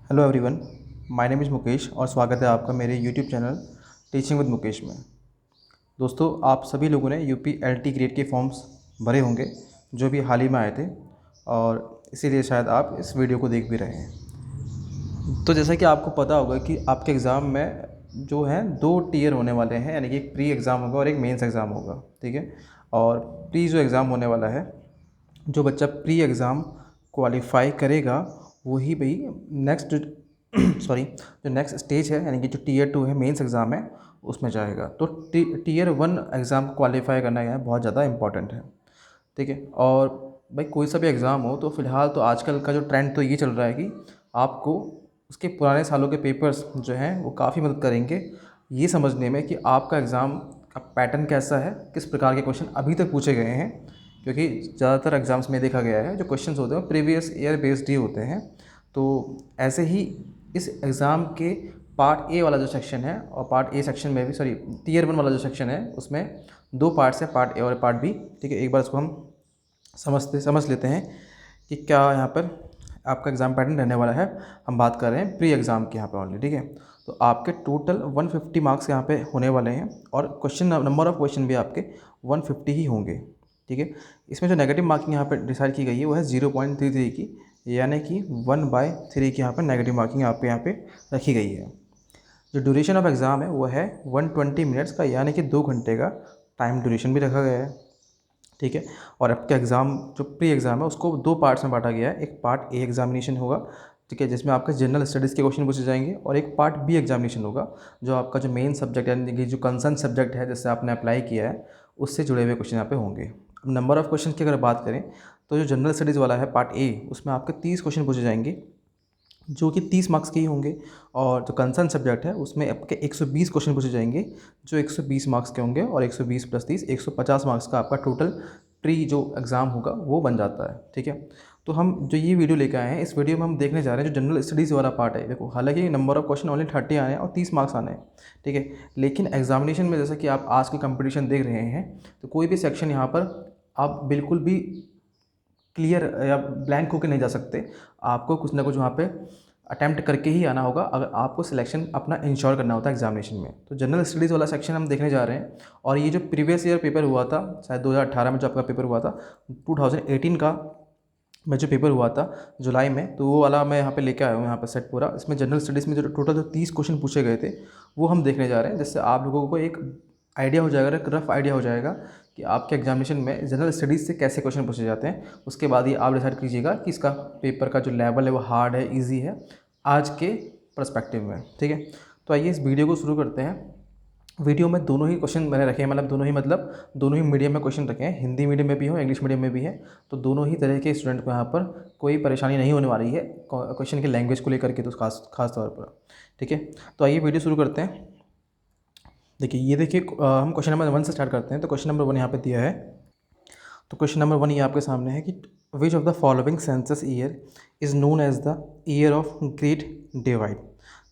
Hello everyone, my name is Mukesh और स्वागत है आपका मेरे YouTube channel teaching with Mukesh में। दोस्तों, आप सभी लोगों ने यूपी एलटी ग्रेड के फॉर्म्स भरे होंगे जो भी हाल ही में आए थे, और इसीलिए शायद आप इस वीडियो को देख भी रहे हैं। तो जैसा कि आपको पता होगा कि आपके एग्ज़ाम में जो है 2 टियर होने वाले हैं, यानी कि एक प्री एग्ज़ाम होगा और एक मेंस एग्ज़ाम होगा, ठीक है। और प्री जो एग्ज़ाम होने वाला है, जो बच्चा प्री एग्ज़ाम क्वालिफाई करेगा वही भाई नेक्स्ट सॉरी जो नेक्स्ट स्टेज है, यानी कि जो टियर 2 है, मेंस एग्ज़ाम है, उसमें जाएगा। तो टियर 1 एग्ज़ाम क्वालिफाई करना यहाँ बहुत ज़्यादा इंपॉर्टेंट है, ठीक है। और भाई कोई सा भी एग्ज़ाम हो तो फ़िलहाल तो आजकल का जो ट्रेंड तो ये चल रहा है कि आपको उसके पुराने सालों के पेपर्स जो हैं वो काफ़ी मदद करेंगे ये समझने में कि आपका एग्ज़ाम का पैटर्न कैसा है, किस प्रकार के क्वेश्चन अभी तक पूछे गए हैं। क्योंकि ज़्यादातर एग्ज़ाम्स में देखा गया है जो क्वेश्चंस होते हैं प्रीवियस ईयर बेस्ड ही होते हैं। तो ऐसे ही इस एग्ज़ाम के पार्ट ए वाला जो सेक्शन है, और पार्ट ए सेक्शन में भी टियर 1 वाला जो सेक्शन है उसमें 2 पार्ट्स हैं, पार्ट ए और पार्ट बी, ठीक है। एक बार इसको हम समझ लेते हैं कि क्या यहाँ पर आपका एग्ज़ाम पैटर्न रहने वाला है। हम बात कर रहे हैं प्री एग्ज़ाम की यहाँ पे ऑनली, ठीक है। तो आपके टोटल 150 मार्क्स यहाँ पे होने वाले हैं, और क्वेश्चन नंबर ऑफ़ क्वेश्चन भी आपके 150 ही होंगे, ठीक है। इसमें जो नेगेटिव मार्किंग यहाँ पे डिसाइड की गई है वो है 0.33 की, यानी कि 1/3 की यहाँ पर नेगेटिव मार्किंग यहाँ पे रखी गई है। जो ड्यूरेशन ऑफ एग्ज़ाम है वो है 120 मिनट्स का, यानी कि 2 घंटे का टाइम ड्यूरेशन भी रखा गया है, ठीक है। और आपका एग्ज़ाम जो प्री एग्ज़ाम है उसको 2 पार्ट्स में बांटा गया है। एक पार्ट ए एग्जामिनेशन होगा, ठीक है, जिसमें आपके जनरल स्टडीज़ के क्वेश्चन पूछे जाएंगे, और एक पार्ट बी एग्जामिनेशन होगा जो आपका जो मेन सब्जेक्ट यानी कि जो कंसर्न सब्जेक्ट है जिससे आपने अप्लाई किया है उससे जुड़े हुए क्वेश्चन यहाँ पे होंगे। अब नंबर ऑफ़ क्वेश्चन की अगर बात करें तो जो जनरल स्टडीज़ वाला है पार्ट ए, उसमें आपके 30 क्वेश्चन पूछे जाएंगे जो कि 30 मार्क्स के ही होंगे। और जो कंसर्न सब्जेक्ट है उसमें आपके 120 क्वेश्चन पूछे जाएंगे जो 120 मार्क्स के होंगे, और 120 + 30 150 मार्क्स का आपका टोटल प्री जो एग्ज़ाम होगा वो बन जाता है, ठीक है। तो हम जो ये वीडियो लेकर आए हैं, इस वीडियो में हम देखने जा रहे हैं जो जनरल स्टडीज़ वाला पार्ट है। देखो, हालांकि नंबर ऑफ़ क्वेश्चन ओनली 30 आने हैं और 30 मार्क्स आने हैं, ठीक है। लेकिन एग्जामिनेशन में जैसा कि आप आज की कंपटीशन देख रहे हैं, तो कोई भी सेक्शन यहाँ पर आप बिल्कुल भी क्लियर या ब्लैंक होकर नहीं जा सकते। आपको कुछ ना कुछ वहाँ पे अटैम्प्ट करके ही आना होगा अगर आपको सिलेक्शन अपना इंश्योर करना होता है एग्जामिनेशन में। तो जनरल स्टडीज़ वाला सेक्शन हम देखने जा रहे हैं। और ये जो प्रीवियस ईयर पेपर हुआ था, शायद 2018 में जो आपका पेपर हुआ था, 2018 का में जो पेपर हुआ था जुलाई में, तो वो वाला मैं यहाँ पे लेके आया हूँ यहाँ पे सेट पूरा। इसमें जनरल स्टडीज़ में जो टोटल जो 30 क्वेश्चन पूछे गए थे वो हम देखने जा रहे हैं, जिससे आप लोगों को एक आइडिया हो जाएगा, एक रफ आइडिया हो जाएगा कि आपके एग्जामिनेशन में जनरल स्टडीज़ से कैसे क्वेश्चन पूछे जाते हैं। उसके बाद ही आप डिसाइड कीजिएगा कि इसका पेपर का जो लेवल है वो हार्ड है, ईजी है आज के पर्सपेक्टिव में, ठीक है। तो आइए इस वीडियो को शुरू करते हैं। वीडियो में दोनों ही क्वेश्चन मैंने रखे हैं, मतलब दोनों ही मीडियम में क्वेश्चन रखे हैं, हिंदी मीडियम में भी हो, इंग्लिश मीडियम में भी है। तो दोनों ही तरह के स्टूडेंट को यहाँ पर कोई परेशानी नहीं होने वाली है क्वेश्चन की लैंग्वेज को लेकर के, तो खास तौर पर, ठीक है। तो आइए वीडियो शुरू करते हैं। देखिए, ये देखिए, हम क्वेश्चन नंबर 1 से स्टार्ट करते हैं। तो क्वेश्चन नंबर 1 यहाँ पे दिया है। तो क्वेश्चन नंबर 1 ये आपके सामने है कि which of the following census year is known as the year of great divide.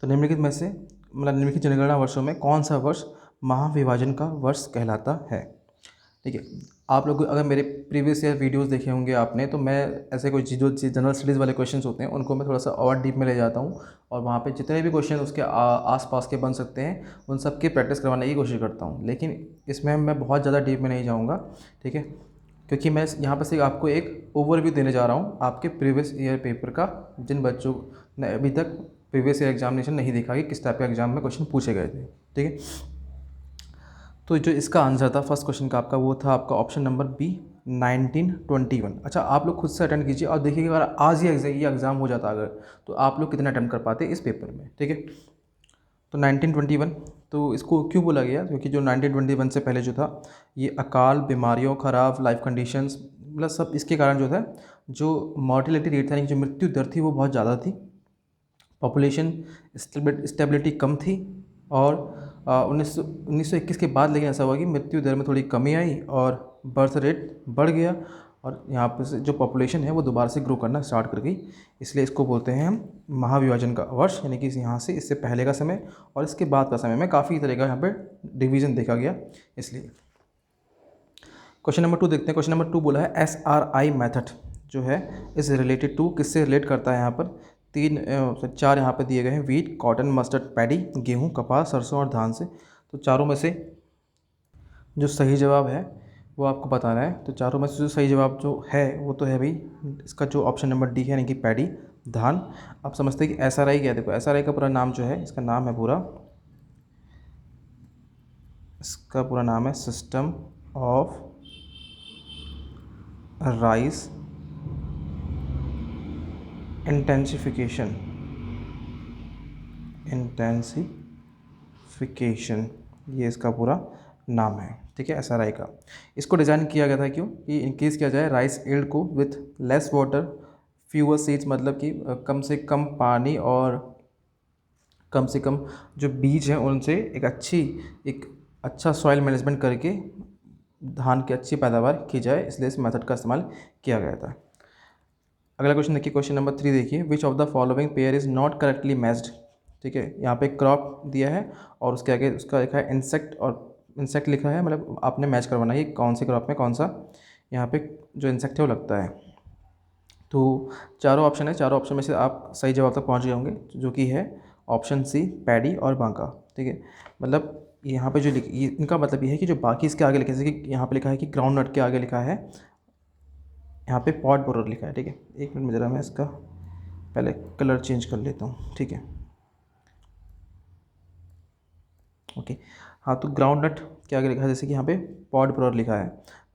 तो निम्नलिखित में से, मतलब निम्नलिखित जनगणना वर्षों में कौन सा वर्ष महाविभाजन का वर्ष कहलाता है, ठीक है। आप लोग अगर मेरे प्रीवियस ईयर वीडियोस देखे होंगे आपने, तो मैं ऐसे कोई जो जनरल स्टडीज़ वाले क्वेश्चंस होते हैं उनको मैं थोड़ा सा और डीप में ले जाता हूँ, और वहाँ पे जितने भी क्वेश्चन उसके आसपास के बन सकते हैं उन सब की प्रैक्टिस करवाने की कोशिश करता हूँ। लेकिन इसमें मैं बहुत ज़्यादा डीप में नहीं जाऊँगा, ठीक है, क्योंकि मैं यहाँ पर सिर्फ आपको एक ओवरव्यू देने जा रहा हूँ आपके प्रीवियस ईयर पेपर का, जिन बच्चों ने अभी तक प्रीवियस ईयर एग्जामिनेशन नहीं देखा कि किस टाइप के एग्जाम में क्वेश्चन पूछे गए थे, ठीक है। तो जो इसका आंसर था फर्स्ट क्वेश्चन का आपका, वो था आपका ऑप्शन नंबर बी, 1921। अच्छा, आप लोग खुद से अटेंड कीजिए और देखिए अगर आज ही ये एग्ज़ाम हो जाता अगर, तो आप लोग कितना अटेम्प्ट कर पाते इस पेपर में, ठीक है। तो 1921, तो इसको क्यों बोला गया, क्योंकि जो 1921 से पहले जो था ये अकाल, बीमारियों, ख़राब लाइफ कंडीशंस, मतलब सब इसके कारण जो था जो मॉर्टिलिटी रेट था, यानी कि जो मृत्यु दर थी वो बहुत ज़्यादा थी, पॉपुलेशन स्टेबिलिटी कम थी, और 1921 के बाद लेकिन ऐसा हुआ कि मृत्यु दर में थोड़ी कमी आई और बर्थ रेट बढ़ गया, और यहाँ पर से जो पॉपुलेशन है वो दोबारा से ग्रो करना स्टार्ट कर गई। इसलिए इसको बोलते हैं हम महाविभाजन का वर्ष, यानी कि यहाँ से इससे पहले का समय और इसके बाद का समय में काफ़ी तरह का यहाँ पे डिवीज़न देखा गया। इसलिए क्वेश्चन नंबर 2 देखते हैं। क्वेश्चन नंबर 2 बोला है SRI मेथड जो है इज़ रिलेटेड टू, किससे रिलेट करता है यहाँ पर, चार यहाँ पे दिए गए हैं, वीट, कॉटन, मस्टर्ड, पैडी, गेहूँ, कपास, सरसों और धान से। तो चारों में से जो सही जवाब है वो आपको बताना है। तो चारों में से जो सही जवाब जो है वो तो है भाई इसका जो ऑप्शन नंबर डी है, यानी कि पैडी, धान। आप समझते हैं कि SRI क्या है। देखो SRI का पूरा नाम जो है, इसका नाम है पूरा, इसका पूरा नाम है सिस्टम ऑफ राइस इंटेंसिफिकेशन, ये इसका पूरा नाम है, ठीक है, SRI का। इसको डिज़ाइन किया गया था क्यों, कि इंक्रीज़ किया जाए राइस यील्ड को with less water fewer seeds, मतलब कि कम से कम पानी और कम से कम जो बीज हैं उनसे एक अच्छा सॉइल मैनेजमेंट करके धान की अच्छी पैदावार की जाए, इसलिए इस मेथड का इस्तेमाल किया गया था। अगला क्वेश्चन देखिए, क्वेश्चन नंबर 3 देखिए, which of the following pair is not correctly matched. ठीक है, यहाँ पे क्रॉप दिया है और उसके आगे उसका लिखा है इंसेक्ट, और इंसेक्ट लिखा है, मतलब आपने मैच करवाना है कौन से क्रॉप में कौन सा यहाँ पे जो इंसेक्ट है वो लगता है। तो चारों ऑप्शन है, चारों ऑप्शन में से आप सही जवाब तक पहुँच गए होंगे, जो कि है ऑप्शन सी, पैडी और बांका। ठीक है, मतलब यहाँ पे जो इनका मतलब ये है कि जो बाकी इसके आगे लिखे, जैसे कि यहाँ पे लिखा है कि ग्राउंड नट के आगे लिखा है यहाँ पे पॉट बोरर लिखा है। ठीक है, एक मिनट में ज़रा मैं इसका पहले कलर चेंज कर लेता हूँ। ठीक है, ओके, हाँ, तो ग्राउंड नट के आगे लिखा है, जैसे कि यहाँ पे पॉट बोरर लिखा है,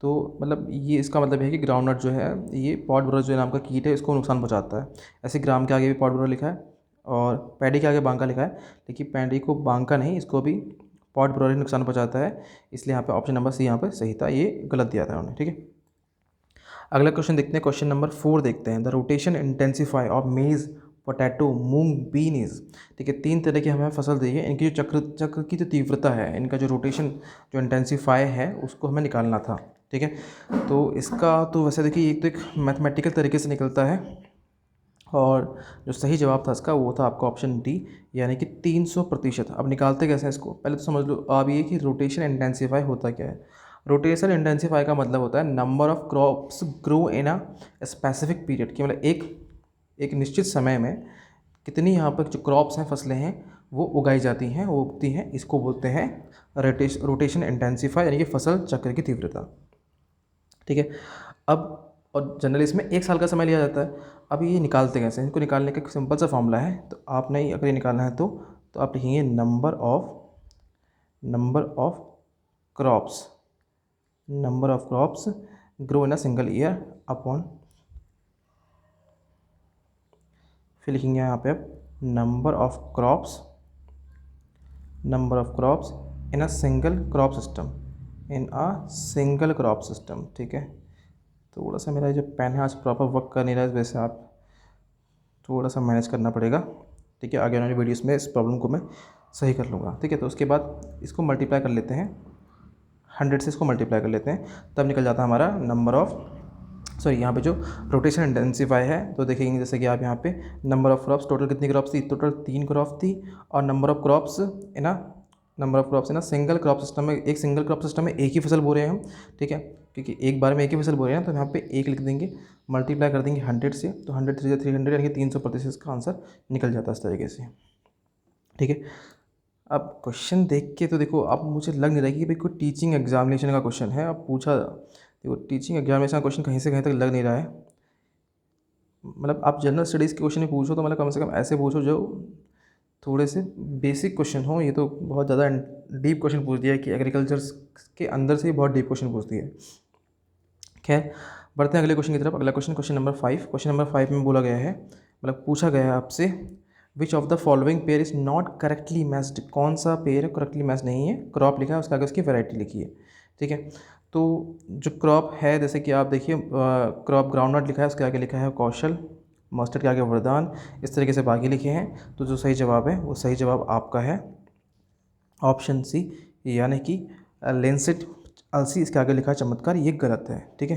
तो मतलब ये इसका मतलब है कि ग्राउंड नट जो है, ये पॉट बोरर जो नाम का कीट है, इसको नुकसान पहुँचाता है। ऐसे ग्राम के आगे भी पॉट बोरर लिखा है और पैडी के आगे बांका लिखा है, लेकिन पैडी को बांका नहीं, इसको भी पॉट बोरर ही नुकसान पहुँचाता है, इसलिए यहाँ पे ऑप्शन नंबर सी यहाँ पे सही था, ये गलत दिया था उन्होंने। ठीक है, अगला क्वेश्चन देखते हैं, क्वेश्चन नंबर 4 देखते हैं, the rotation intensify of maize, potato, moong, bean is. ठीक है, 3 तरह की हमें फसल दी है, इनकी जो चक्र की जो तीव्रता है, इनका जो रोटेशन जो इंटेंसिफाई है उसको हमें निकालना था। ठीक है, तो इसका तो वैसे देखिए एक तो एक मैथमेटिकल तरीके से निकलता है, और जो सही जवाब था इसका वो था आपका ऑप्शन डी, यानी कि 300%। अब निकालते कैसे हैं इसको, पहले तो समझ लो आप ये कि रोटेशन इंटेंसिफाई होता क्या है। रोटेशन इंटेंसिफाई का मतलब होता है number of crops grow in a specific period, कि मतलब एक निश्चित समय में कितनी यहाँ पर जो क्रॉप्स हैं, फसलें हैं, वो उगाई जाती हैं, वो उगती हैं, इसको बोलते हैं रोटेशन इंटेंसिफाई, यानी कि फसल चक्र की तीव्रता। ठीक है, अब और जनरली इसमें 1 साल का समय लिया जाता है। अब ये निकालते कैसे हैं, इनको निकालने का एक सिंपल सा फॉर्मूला है, तो आपने अगर ये निकालना है तो आप लिखेंगे number of crops grow in a single year upon, फिर लिखेंगे यहाँ पे आप number of crops in a single crop system. ठीक है, थोड़ा सा मेरा जो पेन है आज प्रॉपर वर्क कर नहीं रहा है, इस वजह से आप थोड़ा सा मैनेज करना पड़ेगा। ठीक है, आगे आने वाली वीडियोस में इस प्रॉब्लम को मैं सही कर लूँगा। ठीक है, तो उसके बाद इसको मल्टीप्लाई कर लेते हैं, 100 से इसको मल्टीप्लाई कर लेते हैं, तब निकल जाता है हमारा यहाँ पे जो रोटेशन इंटेंसिफाई है। तो देखेंगे जैसे कि आप यहाँ पे नंबर ऑफ क्रॉप्स, टोटल कितनी क्रॉप्स थी, टोटल 3 क्रॉप थी, और number of crops in a single crop system में, एक सिंगल क्रॉप सिस्टम में एक ही फसल बो रहे हैं हम। ठीक है, क्योंकि एक बार में एक ही फसल बो रहे हैं, तो यहाँ पे 1 लिख देंगे, मल्टीप्लाई कर देंगे 100 से, तो 100 3 300, यानी कि 300% इसका आंसर निकल जाता है इस तरीके से। ठीक है, अब क्वेश्चन देख के तो देखो, अब मुझे लग नहीं रहा कि भाई कोई टीचिंग एग्जामिनेशन का क्वेश्चन है। अब पूछा, देखो टीचिंग एग्जामिनेशन का क्वेश्चन कहीं से कहीं तक लग नहीं रहा है, मतलब आप जनरल स्टडीज़ के क्वेश्चन में पूछो तो मतलब कम से कम ऐसे पूछो जो थोड़े से बेसिक क्वेश्चन हो। ये तो बहुत ज़्यादा डीप क्वेश्चन पूछ दिया है कि एग्रीकल्चर के अंदर से ही बहुत डीप क्वेश्चन पूछ दिया है। खैर, बढ़ते हैं अगले क्वेश्चन की तरफ। अगला क्वेश्चन नंबर 5। क्वेश्चन नंबर 5 में बोला गया है, मतलब पूछा गया है आपसे, विच of the following pair is not correctly matched. कौन सा पेयर करेक्टली मैच नहीं है, क्रॉप लिखा है, उसके आगे उसकी वैरायटी लिखी है। ठीक है, तो जो क्रॉप है, जैसे कि आप देखिए क्रॉप ग्राउंडनट लिखा है, उसके आगे लिखा है कौशल, मस्टर्ड के आगे वरदान, इस तरीके से बाकी लिखे हैं। तो जो सही जवाब है वो सही जवाब आपका है ऑप्शन सी, यानी कि लेंसेट अलसी, इसके आगे लिखा है चमत्कार, ये गलत है। ठीक है,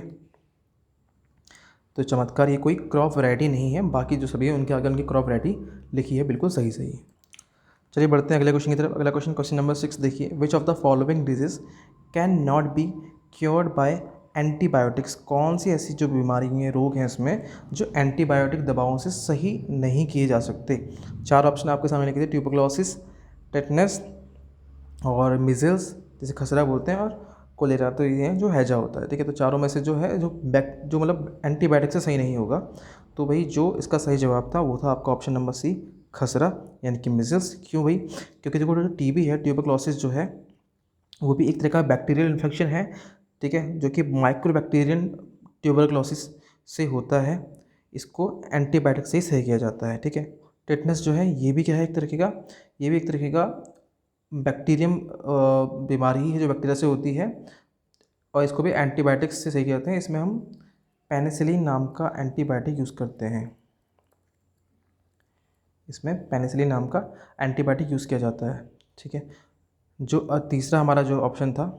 तो चमत्कार ये कोई क्रॉप वैरायटी नहीं है, बाकी जो सभी है उनके आगे उनकी क्रॉप वैरायटी लिखी है, बिल्कुल सही है। चलिए बढ़ते हैं अगले क्वेश्चन की तरफ। अगला क्वेश्चन नंबर 6 देखिए, which of the following disease can not be cured by antibiotics, कौन सी ऐसी जो बीमारी हैं, रोग हैं इसमें जो एंटीबायोटिक दवाओं से सही नहीं किए जा सकते। 4 ऑप्शन आपके सामने लिखे थे, ट्यूबरक्लोसिस, टेटनस और मिजल्स जिसे खसरा बोलते हैं, और कोलेरा, तो ये हैं जो हैजा होता है। ठीक है, तो चारों में से जो है जो मतलब एंटीबायोटिक से सही नहीं होगा, तो भाई जो इसका सही जवाब था वो था आपका ऑप्शन नंबर सी, खसरा यानी कि मिजल्स। क्यों भाई? क्योंकि देखो जो टीबी है, ट्यूबरक्लोसिस जो है वो भी एक तरह का बैक्टीरियल इन्फेक्शन है। ठीक है, जो कि माइक्रोबैक्टीरियन ट्यूबरक्लोसिस से होता है, इसको एंटीबायोटिक से ही सही किया जाता है। ठीक है, टेटनस जो है ये भी क्या है, एक तरीके का, ये भी एक तरीके का बैक्टीरियम बीमारी ही है जो बैक्टीरिया से होती है, और इसको भी एंटीबायोटिक्स से सही किया जाता है। इसमें हम पेनिसिलिन नाम का एंटीबायोटिक यूज़ करते हैं, इसमें पेनिसिलिन नाम का एंटीबायोटिक यूज़ किया जाता है। ठीक है, जो तीसरा हमारा जो ऑप्शन था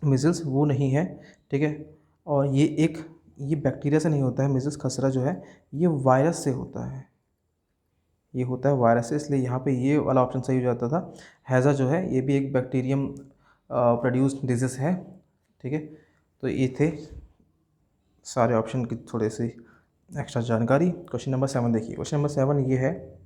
मिजल्स, वो नहीं है। ठीक है, और ये बैक्टीरिया से नहीं होता है, मिजल्स खसरा जो है ये वायरस से होता है, ये होता है वायरस से, इसलिए यहाँ पे ये वाला ऑप्शन सही हो जाता था। हैज़ा जो है ये भी एक बैक्टीरियम प्रोड्यूस्ड डिजीज़ है। ठीक है, तो ये थे सारे ऑप्शन की थोड़े सी एक्स्ट्रा जानकारी। क्वेश्चन नंबर 7 देखिए, क्वेश्चन नंबर 7 ये है,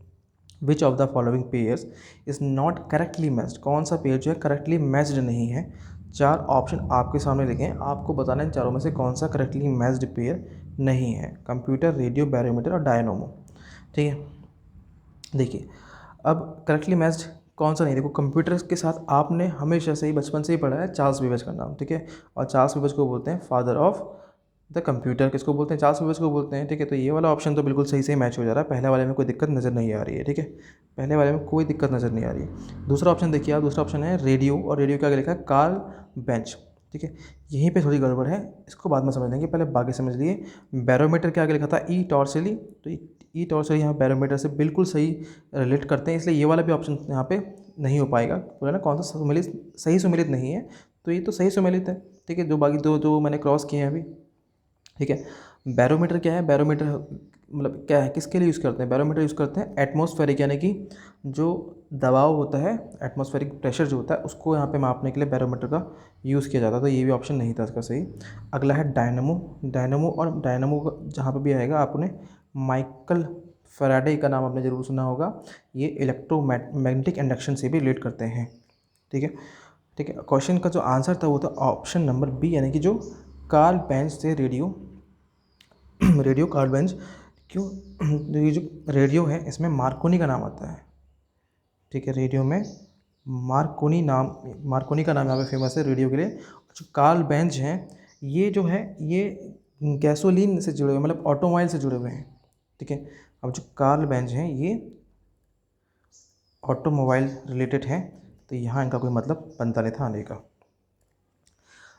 विच of the following pairs is not correctly matched, कौन सा पेयर जो है करेक्टली मैच्ड नहीं है। 4 ऑप्शन आपके सामने लिखे हैं, आपको बताना है चारों में से कौन सा करेक्टली मैच्ड पेयर नहीं है। कंप्यूटर, रेडियो, बैरोमीटर और डायनोमो। ठीक है, देखिए अब करेक्टली मैच्ड कौन सा नहीं, देखो कंप्यूटर के साथ आपने हमेशा से ही बचपन से ही पढ़ा है चार्ल्स बेबेज का नाम। ठीक है, और चार्ल्स बेबेज को बोलते हैं फादर ऑफ द कंप्यूटर, किसको बोलते हैं? चार्ल्स बेबेज को बोलते हैं। ठीक है, तो ये वाला ऑप्शन तो बिल्कुल सही से मैच हो जा रहा है, पहले वाले में कोई दिक्कत नज़र नहीं आ रही है। ठीक है, पहले वाले में कोई दिक्कत नज़र नहीं आ रही है। दूसरा ऑप्शन देखिए आप, दूसरा ऑप्शन है रेडियो, और रेडियो क्या लिखा है? Karl Benz. ठीक है, यहीं पे थोड़ी गड़बड़ है, इसको बाद में समझ लेंगे, पहले बाकी समझ लिए। बैरोमीटर क्या लिखा था? ई टॉर्सिली, तो ई टॉर्सिली यहाँ बैरोमीटर से बिल्कुल सही रिलेट करते हैं, इसलिए ये वाला भी ऑप्शन यहाँ पे नहीं हो पाएगा। बोला ना कौन सा सुमेलित, सही सुमेलित नहीं है, तो ये तो सही सुमेलित है। ठीक है, जो बाकी दो जो मैंने क्रॉस किए हैं अभी। ठीक है, बैरोमीटर क्या है? बैरोमीटर मतलब क्या है, किसके लिए यूज़ करते हैं? बैरोमीटर यूज़ करते हैं एटमॉस्फेरिक, यानी कि जो दबाव होता है, एटमॉस्फेरिक प्रेशर जो होता है उसको यहाँ पे मापने के लिए बैरोमीटर का यूज़ किया जाता है, तो ये भी ऑप्शन नहीं था इसका सही। अगला है डायनमो। डायनमो, और डायनमो जहाँ पर भी आएगा आपने माइकल फैराडे का नाम आपने ज़रूर सुना होगा, ये इलेक्ट्रोमैग्नेटिक इंडक्शन से भी रिलेट करते हैं। ठीक है, ठीक है, क्वेश्चन का जो आंसर था वो था ऑप्शन नंबर बी, यानी कि जो कार्ल बेंच से रेडियो रेडियो कार्ल बेंच। क्यों? ये जो रेडियो है इसमें मार्कोनी का नाम आता है। ठीक है, रेडियो में मार्कोनी का नाम यहाँ पे फेमस है रेडियो के लिए। जो कार्ल बेंच हैं ये जो है ये गैसोलीन से जुड़े हुए, मतलब ऑटोमोबाइल से जुड़े हुए हैं। ठीक है, अब जो कार्ल बेंच हैं ये ऑटोमोबाइल रिलेटेड हैं, तो यहाँ इनका कोई मतलब बनता नहीं था आने का।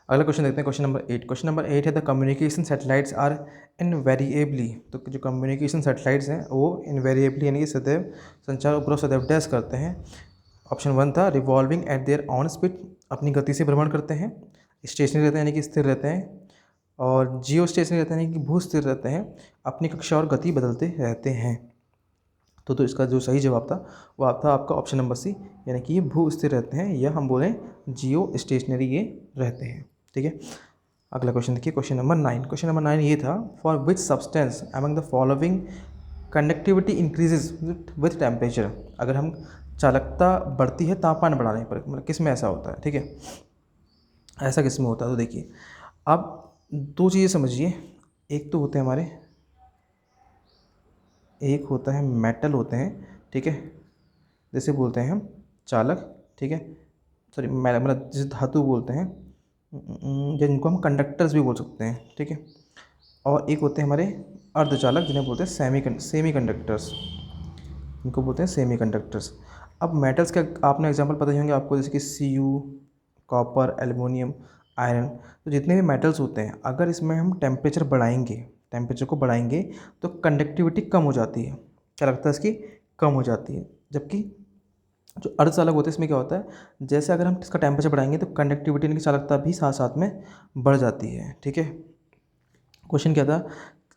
अगला क्वेश्चन देखते हैं, क्वेश्चन नंबर 8। क्वेश्चन नंबर 8 है, the communication satellites are invariably, तो जो कम्युनिकेशन सैटेलाइट्स हैं वो इनवेरिएबली यानी कि सदैव संचार उपग्रह सदैव डैश करते हैं। ऑप्शन 1 था revolving eight there on speed, अपनी गति से भ्रमण करते हैं। स्टेशनरी रहते हैं यानी कि स्थिर रहते हैं, और जियो स्टेशनरी रहते हैं यानी कि भू स्थिर रहते हैं, अपनी कक्षा और गति बदलते रहते हैं। तो इसका जो सही जवाब था वो था आपका ऑप्शन नंबर सी, यानी कि ये भू स्थिर रहते हैं, या हम बोलें जियो स्टेशनरी ये रहते हैं। ठीक है, अगला क्वेश्चन देखिए, क्वेश्चन नंबर 9। क्वेश्चन नंबर 9 ये था, for which substance among the following conductivity increases with temperature, अगर हम चालकता बढ़ती है तापमान बढ़ाने पर, मतलब किस में ऐसा होता है? ठीक है, ऐसा किस में होता है? तो देखिए अब 2 चीज़ें समझिए, एक तो होते हैं हमारे, एक होता है मेटल होते हैं। ठीक है, जैसे बोलते हैं हम चालक। ठीक है, सॉरी मतलब जिसे धातु बोलते हैं, जिनको हम कंडक्टर्स भी बोल सकते हैं। ठीक है, और एक होते हैं हमारे अर्धचालक जिन्हें बोलते हैं सेमी कंडक्टर्स, इनको बोलते हैं सेमी कंडक्टर्स। अब मेटल्स का आपने एग्जांपल पता ही होंगे आपको, जैसे कि Cu, कॉपर, एल्युमिनियम, आयरन। तो जितने भी मेटल्स होते हैं अगर इसमें हम टेम्परेचर को बढ़ाएंगे तो कंडक्टिविटी कम हो जाती है, क्या लगता है इसकी? कम हो जाती है। जबकि जो अर्धचालक होते हैं इसमें क्या होता है, जैसे अगर हम इसका टेम्परेचर बढ़ाएंगे तो कंडक्टिविटी यानी कि चालकता भी साथ साथ में बढ़ जाती है। ठीक है, क्वेश्चन क्या था?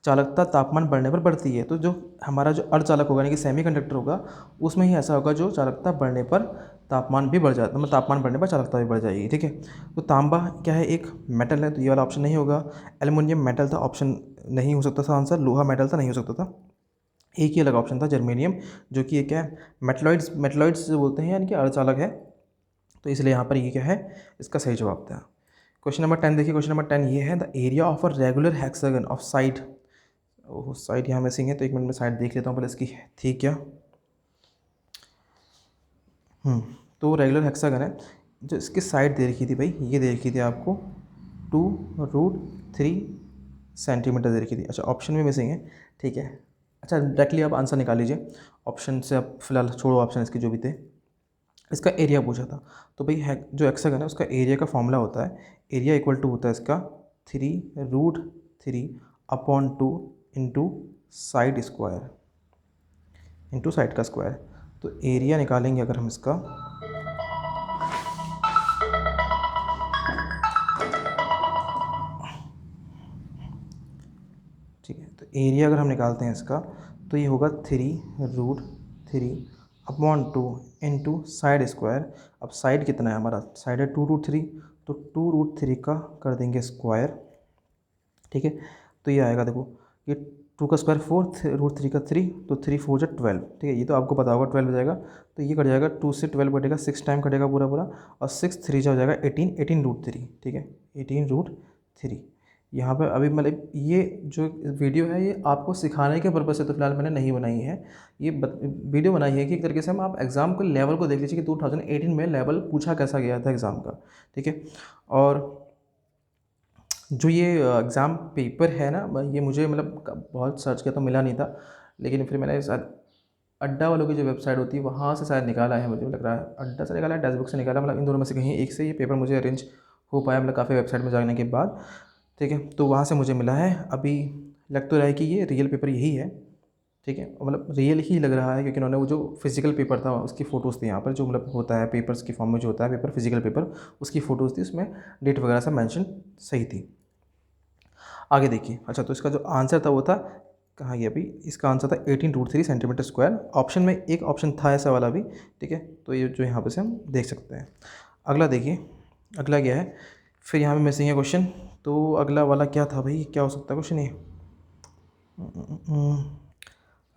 चालकता तापमान बढ़ने पर बढ़ती है, तो जो हमारा जो अर्धचालक होगा यानी कि सेमीकंडक्टर होगा उसमें ही ऐसा होगा जो चालकता बढ़ने पर तापमान भी बढ़ जाता है, मतलब तापमान बढ़ने पर चालकता भी बढ़ जाएगी। ठीक है, तो तांबा क्या है, एक मेटल है, तो ये वाला ऑप्शन नहीं होगा। एल्युमिनियम मेटल था, ऑप्शन नहीं हो सकता था आंसर। लोहा मेटल था, नहीं हो सकता था। एक ही अलग ऑप्शन था, जर्मेनियम, जो कि ये क्या है, मेटलॉइड्स मेटलॉइड्स जो बोलते हैं, यानी कि अर्धचालक है। तो इसलिए यहाँ पर ये क्या है, इसका सही जवाब था। क्वेश्चन नंबर 10 देखिए, क्वेश्चन नंबर 10 ये है, the area of a regular hexagon of side, oh side यहाँ मिसिंग है, तो एक मिनट में साइड देख लेता हूँ पहले इसकी थी क्या। तो रेगुलर हेक्सागन है, जो इसकी साइड दे रखी थी भाई, ये दे रखी थी आपको 2√3 सेंटीमीटर दे रखी थी। अच्छा, ऑप्शन में मिसिंग है, ठीक है। अच्छा, डायरेक्टली आप आंसर निकाल लीजिए, ऑप्शन से आप फिलहाल छोड़ो, ऑप्शन इसके जो भी थे। इसका एरिया पूछा था, तो भाई है जो हेक्सागन है उसका एरिया का फॉर्मूला होता है, एरिया इक्वल टू होता है इसका 3√3/2 into side square, into side का स्क्वायर। तो एरिया निकालेंगे अगर हम इसका, ठीक है, तो एरिया अगर हम निकालते हैं इसका, तो ये होगा 3√3/2 इंटू साइड स्क्वायर। अब साइड कितना है हमारा, साइड है 2√3, तो 2√3 का कर देंगे स्क्वायर। ठीक है, तो ये आएगा, देखो ये 2 का स्क्वायर 4, √3 का 3, तो 3×4 = 12। ठीक है, ये तो आपको पता होगा 12 हो जाएगा, तो ये कट जाएगा, 2 से 12 कटेगा, 6 टाइम कटेगा पूरा पूरा, और 6×3 हो जाएगा 18, 18√3। ठीक है, 18√3। यहाँ पर अभी मतलब ये जो वीडियो है ये आपको सिखाने के पर्पज़ से तो फिलहाल मैंने नहीं बनाई है, ये वीडियो बनाई है कि एक तरीके से हम आप एग्ज़ाम के लेवल को देख लीजिए कि 2018 में लेवल पूछा कैसा गया था एग्ज़ाम का। ठीक है, और जो ये एग्ज़ाम पेपर है ना, ये मुझे मतलब बहुत सर्च किया तो मिला नहीं था, लेकिन फिर मैंने शायद अड्डा वालों की जो वेबसाइट होती है वहाँ से शायद निकाला है, मुझे लग रहा है अड्डा से निकाला है, टेक्स्ट बुक से निकाला, मतलब इन दोनों में से कहीं एक से ये पेपर मुझे अरेंज हो पाया, मतलब काफ़ी वेबसाइट में जाने के बाद। ठीक है, तो वहाँ से मुझे मिला है। अभी लग तो रहा है कि ये रियल पेपर यही है। ठीक है, मतलब रियल ही लग रहा है, क्योंकि उन्होंने वो जो फिजिकल पेपर था उसकी फ़ोटोज़ थी यहाँ पर, जो मतलब होता है पेपर्स की फॉर्म में जो होता है पेपर, फिजिकल पेपर, उसकी फ़ोटोज़ थी, उसमें डेट वगैरह सब मेंशन सही थी। आगे देखिए, अच्छा तो इसका जो आंसर था वो था, कहाँ गया अभी, इसका आंसर था 18√3 सेंटीमीटर स्क्वायर। ऑप्शन में एक ऑप्शन था ऐसा वाला भी। ठीक है, तो ये जो यहाँ पे से हम देख सकते हैं। अगला देखिए, अगला क्या है, फिर यहाँ पे मिसिंग है क्वेश्चन, तो अगला वाला क्या था भाई, क्या हो सकता है क्वेश्चन ये।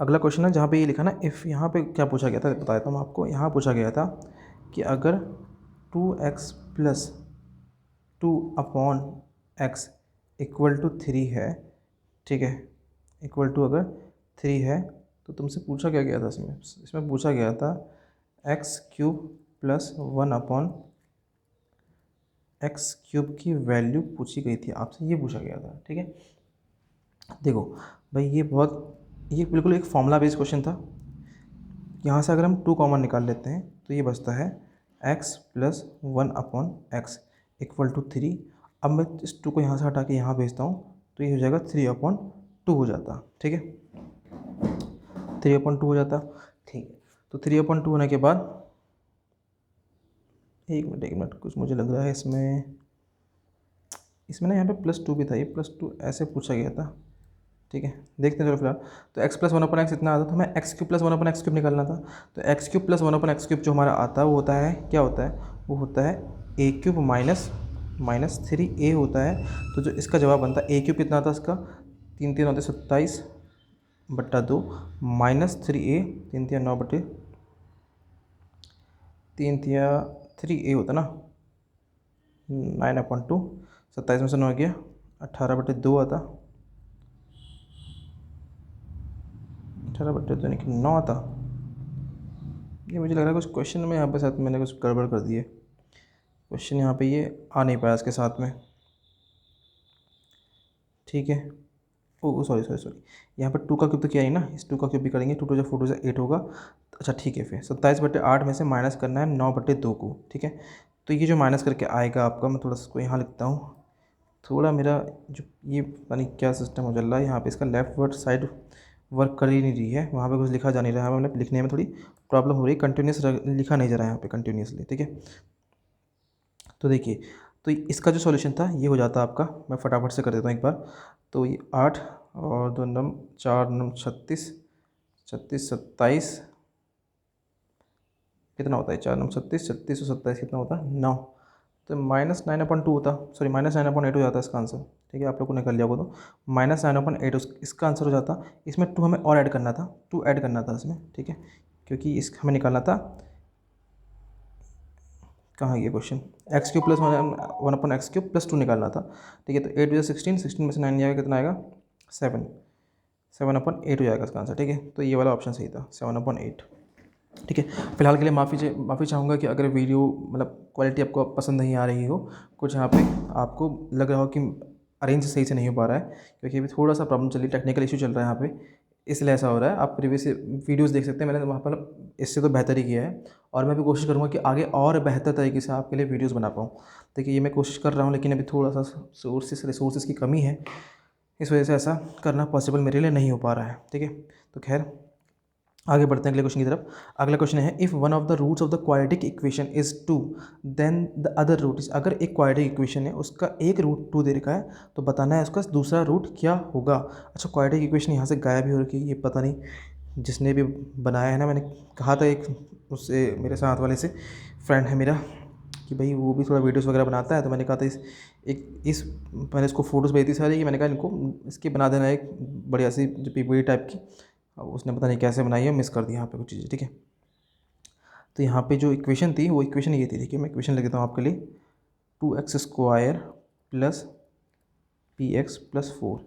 अगला क्वेश्चन है जहाँ पे ये लिखा ना, इफ़, यहाँ पे क्या पूछा गया था बता देता हूँ आपको। यहाँ पूछा गया था कि अगर 2x + 2/x = 3 है, ठीक है, इक्वल टू अगर 3 है, तो तुमसे पूछा क्या गया था इसमें, इसमें पूछा गया था x³ + 1/x³ की वैल्यू पूछी गई थी आपसे, ये पूछा गया था। ठीक है, देखो भाई ये बिल्कुल एक फॉर्मूला बेस्ड क्वेश्चन था। यहाँ से अगर हम 2 कॉमन निकाल लेते हैं तो ये बचता है x + 1/x = 3। अब मैं इस 2 को यहाँ से हटा के यहाँ भेजता हूँ, तो ये हो जाएगा 3/2 हो जाता। ठीक है, 3/2 हो जाता। ठीक है, तो 3/2 होने के बाद, एक मिनट कुछ मुझे लग रहा है इसमें ना यहाँ पे +2 भी था, ये +2 ऐसे पूछा गया था। ठीक है, देखते हैं चलो फिलहाल। तो x + 1/x इतना आता था, हमें x³ + 1/x³ निकालना था। तो x³ + 1/x³ जो हमारा आता है वो होता है, क्या होता है, वो होता है a³ माइनस 3a होता है। तो जो इसका जवाब बनता है, a³ कितना आता है इसका, 3 3 होते 27/2 -3a, 3 3 9 बटे 3 3a होता ना, 9/2, 27 में से 9 गया, 18/2 आता, 18/2 यानी कि 9 आता। ये मुझे लग रहा है कुछ क्वेश्चन में यहाँ पे साथ मैंने कुछ गड़बड़ कर दी है, क्वेश्चन यहाँ पे ये आ नहीं पाया इसके साथ में। ठीक है, ओ सॉरी सॉरी सॉरी, यहाँ पर 2 का क्यूब तो किया नहीं ना, इस 2 का क्यूब भी करेंगे, 2 2 4 8 होगा। अच्छा ठीक है, फिर 27/8 में से माइनस करना है 9/2 को। ठीक है, तो ये जो माइनस करके आएगा आपका, मैं थोड़ा सा इसको यहाँ लिखता हूँ, थोड़ा मेरा जो ये पता नहीं क्या सिस्टम हो चल रहा है यहाँ पे, इसका लेफ्ट वर्ड साइड वर्क कर ही नहीं रही है, वहाँ पे कुछ लिखा जा नहीं रहा है, मतलब लिखने में थोड़ी प्रॉब्लम हो रही है, कंटिन्यूस लिखा नहीं जा रहा है यहाँ पे कंटिन्यूसली। ठीक है, तो देखिए, तो इसका जो सॉल्यूशन था ये हो जाता आपका, मैं फटाफट से कर देता हूँ एक बार। तो ये 8 और 2 नम 4 नम 36, 36 27 कितना होता है, 4×9 = 36, 36 और 27 कितना होता है 9, तो -9/2 होता, सॉरी -9/8 हो जाता है इसका आंसर। ठीक है, आप लोगों ने कर लिया होगा तो -9/8 इसका आंसर हो जाता। इसमें 2 हमें और ऐड करना था, 2 ऐड करना था इसमें। ठीक है, क्योंकि इस हमें निकालना था, कहाँ ये क्वेश्चन, x³ + 1/x³ + 2 निकालना था। ठीक है, तो 8 × 16, 16 में से 9 जाएगा, कितना आएगा 7, 7/8 हो जाएगा इसका आंसर। ठीक है, तो ये वाला ऑप्शन सही था, 7/8। ठीक है, फिलहाल के लिए माफ़ी चाहूँगा कि अगर वीडियो मतलब क्वालिटी आपको पसंद नहीं आ रही हो, कुछ यहाँ पे आपको लग रहा हो कि अरेंज सही से नहीं हो पा रहा है, क्योंकि अभी थोड़ा सा प्रॉब्लम चल रही है, टेक्निकल इशू चल रहा है यहाँ पे, इसलिए ऐसा हो रहा है। आप प्रीवियस वीडियोस देख सकते हैं, मैंने वहाँ पर इससे तो बेहतर ही किया है, और मैं भी कोशिश करूँगा कि आगे और बेहतर तरीके से आपके लिए वीडियोज़ बना पाऊँ। देखिए, ये मैं कोशिश कर रहा हूँ, लेकिन अभी थोड़ा सा रिसोर्सेज की कमी है, इस वजह से ऐसा करना पॉसिबल मेरे लिए नहीं हो पा रहा है। ठीक है, तो खैर आगे बढ़ते हैं अगले क्वेश्चन की तरफ। अगला क्वेश्चन है, if one of the roots of the quadratic equation is 2 then the other root is, अगर एक क्वाड्रेटिक इक्वेशन है उसका एक रूट 2 दे रखा है, तो बताना है उसका दूसरा रूट क्या होगा। अच्छा, क्वाड्रेटिक इक्वेशन यहाँ से गायब ही हो रखी है, ये पता नहीं जिसने भी बनाया है ना, मैंने कहा था एक उससे, मेरे साथ वाले से फ्रेंड है मेरा, कि भाई वो भी थोड़ा वीडियोस वगैरह बनाता है, तो मैंने कहा था मैंने इसको फ़ोटोज़ भेजी थी सारी, कि मैंने कहा इनको इसकी बना देना एक बढ़िया सी जो पीपीटी टाइप की। अब उसने पता नहीं कैसे बनाई है, मिस कर दिया यहाँ पे कुछ चीज़ें। ठीक है, तो यहाँ पे जो इक्वेशन थी वो इक्वेशन ये थी, देखिए मैं इक्वेशन लिख देता हूँ आपके लिए, 2x² + px + 4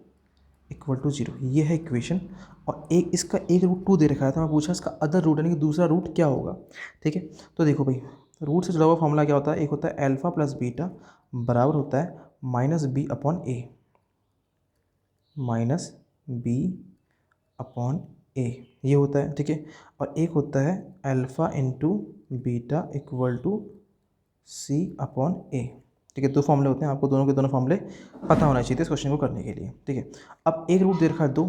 = 0, ये है इक्वेशन। और एक इसका एक रूट 2 दे रखा है, तो मैं पूछा इसका अदर रूट यानी कि दूसरा रूट क्या होगा। ठीक है, तो देखो भाई, रूट से जुड़ा हुआ फॉर्मूला क्या होता है, एक होता है अल्फ़ा + बीटा बराबर होता है -b/a, -b/a ये होता है। ठीक है, और एक होता है अल्फ़ा × बीटा = c/a। ठीक है, 2 फॉर्मूले होते हैं, आपको दोनों के दोनों फॉर्मूले पता होना चाहिए इस क्वेश्चन को करने के लिए। ठीक है, अब एक रूट दे रखा है 2,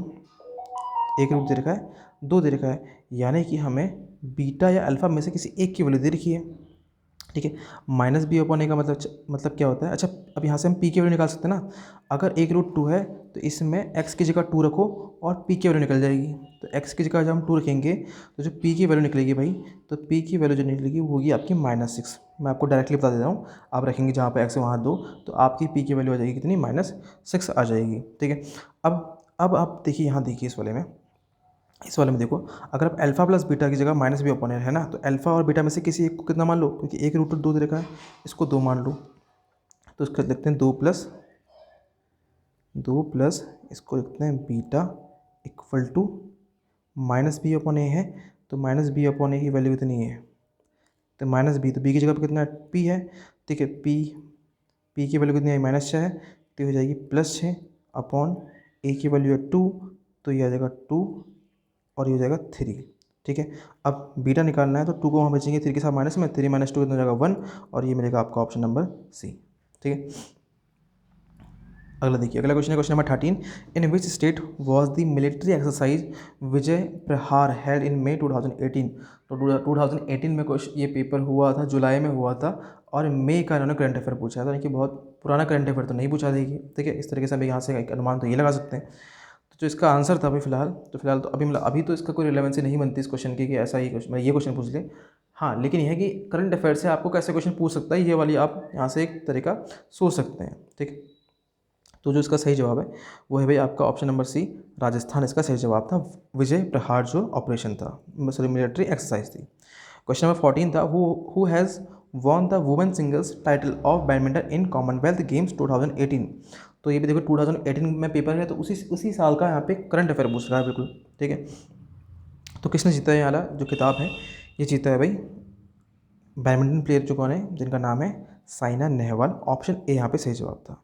एक रूट दे रखा है 2 दे रखा है, यानी कि हमें बीटा या अल्फ़ा में से किसी एक की वैल्यू दे रखी है। ठीक है, -b/a का मतलब क्या होता है। अच्छा, अब यहाँ से हम p की वैल्यू निकाल सकते हैं ना, अगर एक रूट 2 है तो इसमें x की जगह 2 रखो और p की वैल्यू निकल जाएगी। तो x की जगह जब हम 2 रखेंगे तो जो p की वैल्यू निकलेगी भाई, तो p की वैल्यू जो निकलेगी वो होगी आपकी -6। मैं आपको डायरेक्टली बता देता हूँ, आप रखेंगे जहाँ पे x है वहाँ 2, तो आपकी p की वैल्यू आ जाएगी कितनी, -6 आ जाएगी। ठीक है, अब आप देखिए, यहाँ देखिए इस वाले में देखो, अगर आप अल्फ़ा + बीटा की जगह -b/a है ना, तो अल्फ़ा और बीटा में से किसी एक को कितना मान लो, क्योंकि एक रूट 2 दे रखा है, इसको 2 मान लो, तो इसको लिखते हैं 2 प्लस इसको लिखते हैं बीटा = -b/a है, तो -b/a की वैल्यू कितनी है, तो -b, तो b की जगह पर कितना p है। ठीक है, p की वैल्यू कितनी है, -6 है, तो हो जाएगी +6/a की वैल्यू है 2, तो ये आ जाएगा 2 और ये हो जाएगा 3। ठीक है, अब बीटा निकालना है, तो 2 को वहाँ बचेंगे 3 के साथ माइनस में, 3 - 2 कितना हो जाएगा 1, और ये मिलेगा आपका ऑप्शन नंबर सी। ठीक है, अगला देखिए, अगला क्वेश्चन है question number 13, in which state was the military exercise Vijay Prahar held इन मई 2018। तो 2018 में क्वेश्चन ये पेपर हुआ था, जुलाई में हुआ था, और मई का इन्होंने करंट अफेयर पूछा था, यानी कि बहुत पुराना करंट अफेयर तो नहीं पूछा देगी। ठीक है, इस तरीके से हम यहाँ से एक अनुमान तो ये लगा सकते हैं। तो जो इसका आंसर था अभी फिलहाल तो अभी तो इसका कोई रिलेवेंसी नहीं बनती इस क्वेश्चन की, कि ऐसा ही क्वेश्चन ये क्वेश्चन पूछ ले। हाँ, लेकिन यह है कि करंट अफेयर से आपको कैसे क्वेश्चन पूछ सकता है, ये वाली आप यहाँ से एक तरीका सोच सकते हैं। ठीक है, तो जो इसका सही जवाब है वो है भाई आपका ऑप्शन नंबर सी, राजस्थान इसका सही जवाब था। विजय प्रहार जो ऑपरेशन था, सॉरी मिलिट्री एक्सरसाइज थी। क्वेश्चन नंबर 14 था, who has won the women singles title of badminton in Commonwealth games 2018। तो ये भी देखो 2018 में पेपर है, तो उसी साल का यहाँ पे करंट अफेयर पूछ रहा है बिल्कुल। ठीक है, तो किसने जीता है, ये वाला जो किताब है ये जीता है भाई बैडमिंटन प्लेयर जो कौन है, जिनका नाम है साइना नेहवाल। ऑप्शन ए यहाँ पे सही जवाब था।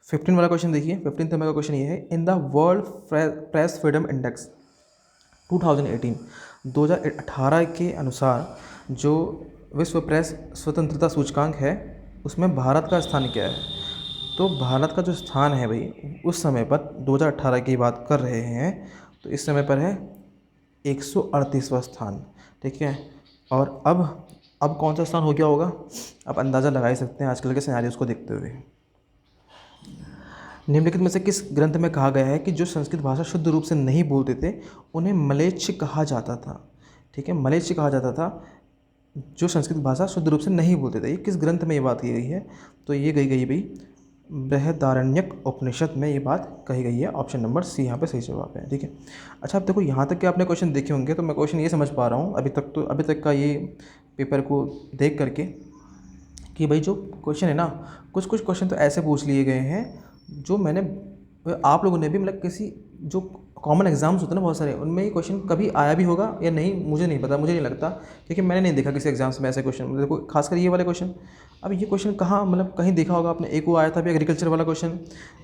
15 वाला क्वेश्चन देखिए, 15 नंबर का क्वेश्चन ये है, इन the world press freedom index 2018 के अनुसार जो विश्व प्रेस स्वतंत्रता सूचकांक है उसमें भारत का स्थान क्या है। तो भारत का जो स्थान है भाई, उस समय पर 2018 की बात कर रहे हैं, तो इस समय पर है 138वां स्थान। ठीक है, और अब कौन सा स्थान हो गया होगा, आप अंदाज़ा लगा ही सकते हैं आजकल के सिनेरियोस को देखते हुए। निम्नलिखित में से किस ग्रंथ में कहा गया है कि जो संस्कृत भाषा शुद्ध रूप से नहीं बोलते थे उन्हें मलेच्छ कहा जाता था। ठीक है, मलेच्छ कहा जाता था। जो संस्कृत भाषा शुद्ध रूप से नहीं बोलते थे। ये किस ग्रंथ में ये बात की गई है? तो ये कही गई भाई बृहदारण्यक उपनिषद में ये बात कही गई है। ऑप्शन नंबर सी यहाँ पे सही जवाब है। ठीक है। अच्छा, अब देखो यहाँ तक के आपने क्वेश्चन देखे होंगे, तो मैं क्वेश्चन ये समझ पा रहा हूँ अभी तक का ये पेपर को देख करके कि भाई जो क्वेश्चन है ना, कुछ कुछ क्वेश्चन तो ऐसे पूछ लिए गए हैं जो मैंने आप लोगों ने भी मतलब किसी जो कॉमन एग्जाम्स होते हैं ना बहुत सारे, उनमें ये क्वेश्चन कभी आया भी होगा या नहीं मुझे नहीं पता, मुझे नहीं लगता, क्योंकि मैंने नहीं देखा किसी एग्जाम्स में ऐसे क्वेश्चन। देखो खासकर ये वाले क्वेश्चन, अब ये क्वेश्चन कहाँ मतलब कहीं देखा होगा आपने? एक वो आया था अभी एग्रीकल्चर वाला क्वेश्चन,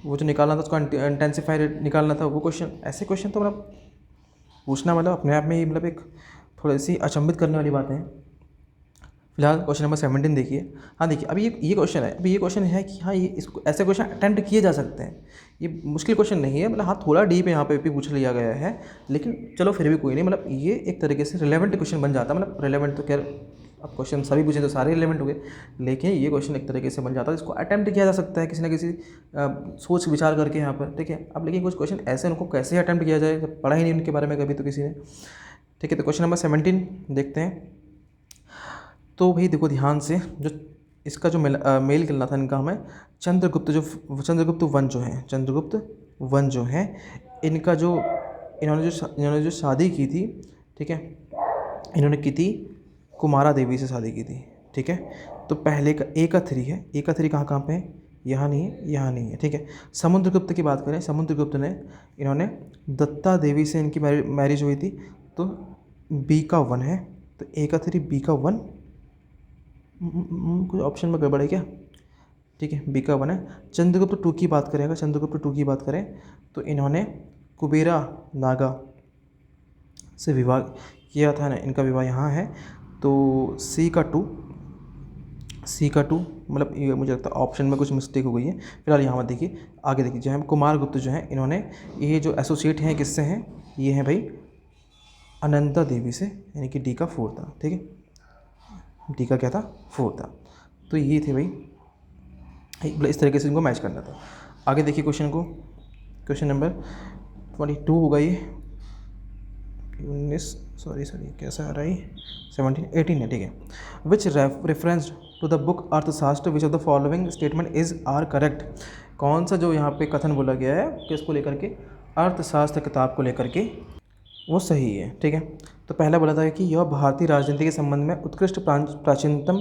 वो जो निकालना था उसका इंटेंसिफायर निकालना था वो क्वेश्चन। ऐसे क्वेश्चन तो मतलब पूछना मतलब अपने आप में ही मतलब एक थोड़ी सी अचंभित करने वाली बातें हैं। फिलहाल क्वेश्चन नंबर 17 देखिए। हाँ देखिए, अभी ये क्वेश्चन है, अभी ये क्वेश्चन है कि हाँ ये इसको ऐसे क्वेश्चन अटेम्प्ट किए जा सकते हैं। ये मुश्किल क्वेश्चन नहीं है, मतलब हाँ थोड़ा डीप यहाँ पे भी पूछ लिया गया है, लेकिन चलो फिर भी कोई नहीं, मतलब ये एक तरीके से रिलेवेंट क्वेश्चन बन जाता है। मतलब रिलेवेंट तो खैर अब क्वेश्चन सभी पूछे तो सारे रिलेवेंट हो गए, लेकिन ये क्वेश्चन एक तरीके से बन जाता है, इसको अटेम्प्ट किया जा सकता है किसी ना किसी सोच विचार करके यहाँ पर। ठीक है। अब लेकिन कुछ क्वेश्चन ऐसे उनको कैसे अटेम्प्ट किया जाए जब पढ़ा ही नहीं उनके बारे में कभी तो किसी ने। ठीक है, तो क्वेश्चन नंबर 17 देखते हैं। तो भाई देखो ध्यान से, जो इसका जो मेल करना था इनका हमें चंद्रगुप्त वन जो हैं, चंद्रगुप्त वन जो हैं, इनका जो इन्होंने जो शादी की थी, ठीक है, इन्होंने की थी कुमारा देवी से शादी की थी। ठीक है। तो पहले का एकथरी है, एकथरी कहाँ कहाँ पे है? यहाँ नहीं है, यहाँ नहीं है। ठीक है। समुद्रगुप्त की बात करें, समुद्रगुप्त ने इन्होंने दत्ता देवी से इनकी मैरिज हुई थी, तो बी का वन है, तो एकथरी बी का वन, कुछ ऑप्शन में गड़बड़ है क्या? ठीक है, बी का वन है। चंद्रगुप्त टू की बात करें, अगर चंद्रगुप्त टू की बात करें तो इन्होंने कुबेरा नागा से विवाह किया था ना, इनका विवाह यहाँ है, तो सी का टू मतलब ये मुझे लगता है ऑप्शन में कुछ मिस्टेक हो गई है। फिलहाल यहाँ पर देखिए, आगे देखिए, जो है कुमार गुप्त जो है, इन्होंने ये जो एसोसिएट हैं किससे हैं? ये हैं भाई अनंता देवी से, यानी कि डी का 4 था। ठीक है, डी का क्या था? 4 था। तो ये थे भाई, इस तरीके से इनको मैच करना था। आगे देखिए क्वेश्चन को, क्वेश्चन नंबर 22 होगा ये, 19 सॉरी कैसा आ रहा है? 17 18 है। ठीक है। Which reference to the book Arthashastra which of the following statement is are correct? कौन सा जो यहाँ पे कथन बोला गया है किसको लेकर के? अर्थशास्त्र किताब को लेकर के, वो सही है। ठीक है। तो पहला बोला था कि यह भारतीय राजनीति के संबंध में उत्कृष्ट प्राचीनतम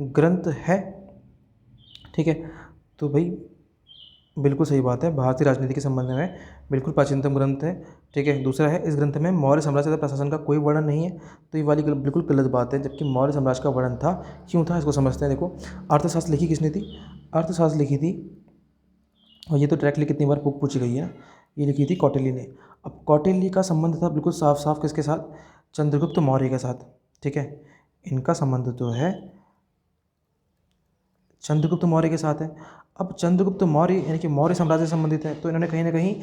ग्रंथ है। ठीक है। तो भाई बिल्कुल सही बात है, भारतीय राजनीति के संबंध में बिल्कुल प्राचीनतम ग्रंथ है। ठीक है। दूसरा है, इस ग्रंथ में मौर्य साम्राज्य तथा प्रशासन का कोई वर्णन नहीं है। तो ये वाली बिल्कुल गलत बात है, जबकि मौर्य साम्राज्य का वर्णन था। क्यों था इसको समझते हैं। देखो, अर्थशास्त्र लिखी किसने थी? अर्थशास्त्र लिखी थी, और ये तो डायरेक्टली कितनी बार पूछी गई है, ये लिखी थी कौटिल्य ने। अब कौटिल्य का संबंध था बिल्कुल साफ साफ किसके साथ? चंद्रगुप्त मौर्य के साथ। ठीक है। इनका संबंध जो है चंद्रगुप्त मौर्य के साथ है। अब चंद्रगुप्त मौर्य यानी कि मौर्य साम्राज्य से संबंधित है, तो इन्होंने कहीं ना कहीं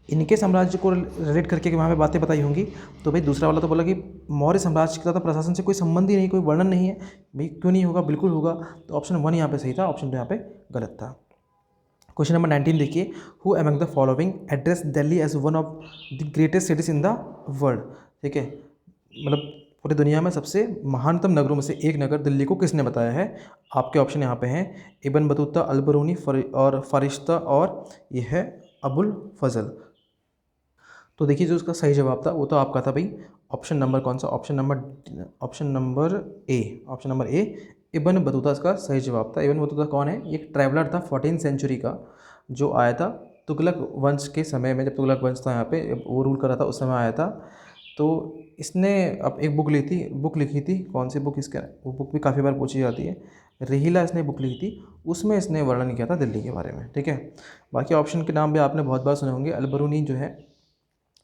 इनके साम्राज्य को रिलेट करके वहाँ पे बातें बताई होंगी। तो भाई दूसरा वाला तो बोला कि मौर्य साम्राज्य का तो प्रशासन से कोई संबंध ही नहीं, कोई वर्णन नहीं है। भाई क्यों नहीं होगा? बिल्कुल होगा। तो ऑप्शन 1 यहाँ पे सही था, ऑप्शन 2 यहाँ पे गलत था। क्वेश्चन नंबर 19 देखिए, who among the following address Delhi as one of the greatest cities in the world? ठीक है, मतलब पूरी दुनिया में सबसे महानतम नगरों में से एक नगर दिल्ली को किसने बताया है? आपके ऑप्शन यहाँ पे हैं, इब्न बतूता, अल-बरूनी और फरिश्ता, और यह है अबुल फजल। तो देखिए जो उसका सही जवाब था वो तो आपका था भाई ऑप्शन नंबर कौन सा? Option number A, Ibn Battuta इसका सही जवाब था। इब्न बतूता कौन है? एक ट्रैवलर था 14वीं सेंचुरी का, जो आया था तुगलक वंश के समय में, जब तुगलक वंश था यहाँ पे, वो रूल कर रहा था, उस समय आया था। तो इसने अब एक बुक लिखी थी। कौन सी बुक? इसका वो बुक भी काफ़ी बार पूछी जाती है, रहीला इसने बुक लिखी थी, उसमें इसने वर्णन किया था दिल्ली के बारे में। ठीक है। बाकी ऑप्शन के नाम भी आपने बहुत बार सुने होंगे। अल-बरूनी जो है,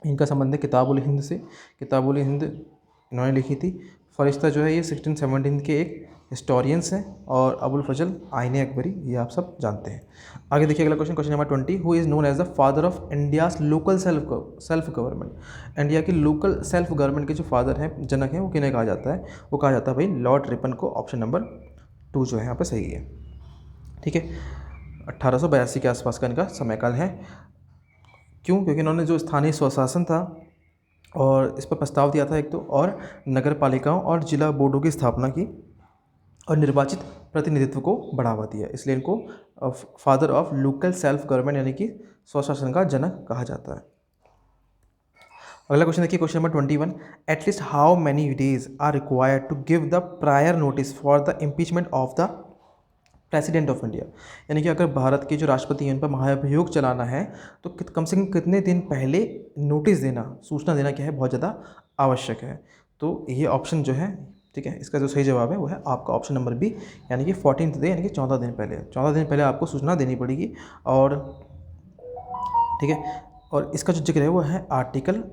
इनका संबंध है किताबुल हिंद से, किताबुल हिंद इन्होंने लिखी थी। फरिश्ता जो है ये 1617 के एक हिस्टोरियंस हैं, और अबुल फजल आईने अकबरी, ये आप सब जानते हैं। आगे देखिए अगला question, question number 20, who is known as the father of India's local self government? India की लोकल सेल्फ गवर्नमेंट के जो फादर हैं, जनक हैं, वो किन्हें कहा जाता है? वो कहा जाता है भाई लॉर्ड रिपन को। ऑप्शन नंबर 2 जो है यहाँ पर सही है। ठीक है। 1882 के आसपास का इनका समयकाल है। क्यों? क्योंकि इन्होंने जो स्थानीय स्वशासन था और इस पर प्रस्ताव दिया था एक तो, और नगर पालिकाओं और जिला बोर्डों की स्थापना की और निर्वाचित प्रतिनिधित्व को बढ़ावा दिया, इसलिए इनको father of local self government यानी कि स्वशासन का जनक कहा जाता है। अगला क्वेश्चन देखिए, question number 21, at least how many days are required to give the prior notice for the impeachment of the president of India. यानी कि अगर भारत के जो राष्ट्रपति हैं उन पर महाभियोग चलाना है तो कम से कम कितने दिन पहले नोटिस देना, सूचना देना क्या है, बहुत ज़्यादा आवश्यक है। तो ये ऑप्शन जो है, ठीक है, इसका जो सही जवाब है वो है आपका ऑप्शन नंबर बी, यानी कि 14th डे, यानी कि 14 दिन पहले, 14 दिन पहले आपको सूचना देनी पड़ेगी। और ठीक है, और इसका जो जिक्र है वो है आर्टिकल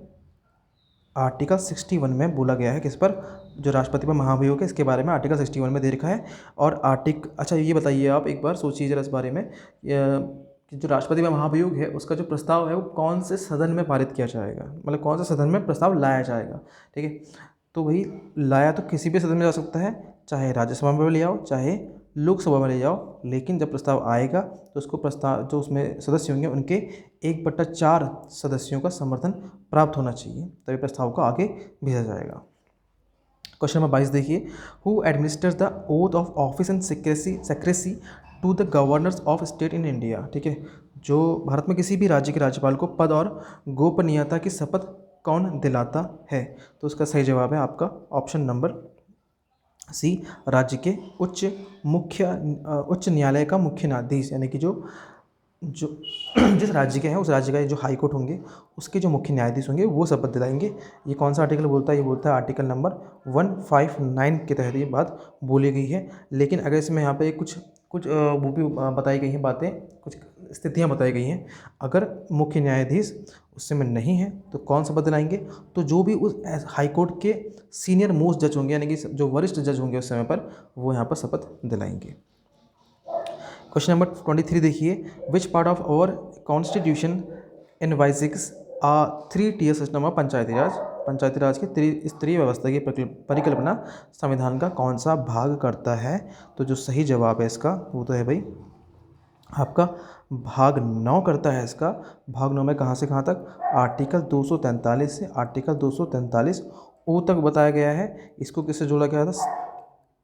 61 में बोला गया है, किस पर, जो राष्ट्रपति पर महाभियोग है इसके बारे में आर्टिकल 61 में दे रखा है। और अच्छा ये बताइए, आप एक बार सोचिए जरा इस बारे में कि जो राष्ट्रपति पर महाभियोग है उसका जो प्रस्ताव है वो कौन से सदन में पारित किया जाएगा, मतलब कौन से सदन में प्रस्ताव लाया जाएगा। ठीक है, तो वही लाया तो किसी भी सदन में जा सकता है, चाहे राज्यसभा में ले आओ चाहे लोकसभा में ले जाओ, लेकिन जब प्रस्ताव आएगा तो उसको प्रस्ताव, जो उसमें सदस्य होंगे उनके 1/4 सदस्यों का समर्थन प्राप्त होना चाहिए, तभी प्रस्ताव को आगे भेजा जाएगा। क्वेश्चन नंबर 22 देखिए, who administers the oath of office and secrecy to the governors of state in India. ठीक है, जो भारत में किसी भी राज्य के राज्यपाल को पद और गोपनीयता की शपथ कौन दिलाता है, तो उसका सही जवाब है आपका ऑप्शन नंबर सी, राज्य के उच्च न्यायालय का मुख्य न्यायाधीश, यानी कि जो जो जिस राज्य के हैं उस राज्य का जो हाई कोर्ट होंगे उसके जो मुख्य न्यायाधीश होंगे वो शपथ दिलाएंगे। ये कौन सा आर्टिकल बोलता है, ये बोलता है आर्टिकल नंबर 159 के तहत ये बात बोली गई है। लेकिन अगर इसमें यहाँ पे कुछ कुछ वो भी बताई गई हैं बातें, कुछ स्थितियाँ बताई गई हैं, अगर मुख्य न्यायाधीश उस समय नहीं है तो कौन शपथ दिलाएंगे, तो जो भी उस हाई कोर्ट के सीनियर मोस्ट जज होंगे, यानी कि जो वरिष्ठ जज होंगे उस समय पर, वो यहाँ पर शपथ दिलाएंगे। क्वेश्चन नंबर 23 देखिए, which part of our constitution envisages a 3-tier system of Panchayati Raj की स्तरीय व्यवस्था की परिकल्पना संविधान का कौन सा भाग करता है, तो जो सही जवाब है इसका वो तो है भाई आपका भाग 9 करता है। इसका भाग 9 में कहाँ से कहाँ तक, आर्टिकल 243 से आर्टिकल 243 ओ तक बताया गया है। इसको किससे जोड़ा गया था,